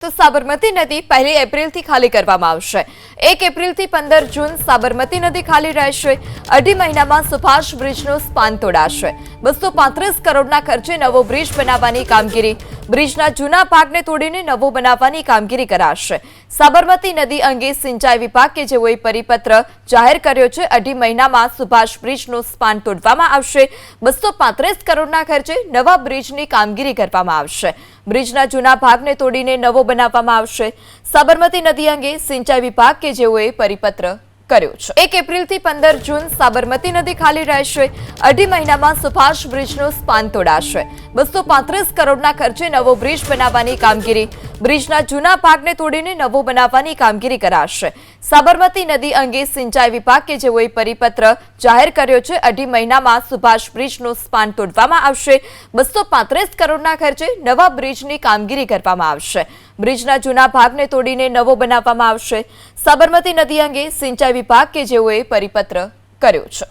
તો સાબરમતી નદી 1 એપ્રિલથી ખાલી કરવામાં આવશે। 1 એપ્રિલથી 15 જૂન સાબરમતી નદી ખાલી રહેશે। અઢી મહિનામાં સુભાષ બ્રિજનો સ્પાન તોડાશે। 235 કરોડના ખર્ચે નવો બ્રિજ બનાવવાની કામગીરી, બ્રિજના જૂના ભાગને તોડીને નવો બનાવવાની કામગીરી કરાશે। સાબરમતી નદી અંગે સિંચાઈ વિભાગ કે જેઓએ પરિપત્ર જાહેર કર્યો છે। અઢી મહિનામાં સુભાષ બ્રિજનો સ્પાન તોડવામાં આવશે। 235 કરોડના ખર્ચે નવા બ્રિજની કામગીરી કરવામાં આવશે। બ્રિજના જૂના ભાગને તોડીને નવો બનાવવામાં આવશે। સાબરમતી નદી અંગે સિંચાઈ વિભાગ કે જેઓએ પરિપત્ર કર્યો છે। 1 એપ્રિલથી 15 જૂન સાબરમતી નદી ખાલી રહેશે। અઢી મહિનામાં સુભાષ બ્રિજનો સ્પાન તોડાશે। 235 કરોડના ખર્ચે નવો બ્રિજ બનાવવાની કામગીરી, બ્રિજના જૂના ભાગને તોડીને નવો બનાવવાની કામગીરી કરાશે। સાબરમતી નદી અંગે સિંચાઈ વિભાગ કે જેઓએ પરિપત્ર જાહેર કર્યો છે। અઢી મહિનામાં સુભાષ બ્રિજનો સ્પાન તોડવામાં આવશે। 235 કરોડના ખર્ચે નવા બ્રિજની કામગીરી કરવામાં આવશે। બ્રિજના જૂના ભાગને તોડીને નવો બનાવવામાં આવશે। સાબરમતી નદી અંગે સિંચાઈ વિભાગ કે જેઓએ પરિપત્ર કર્યો છે।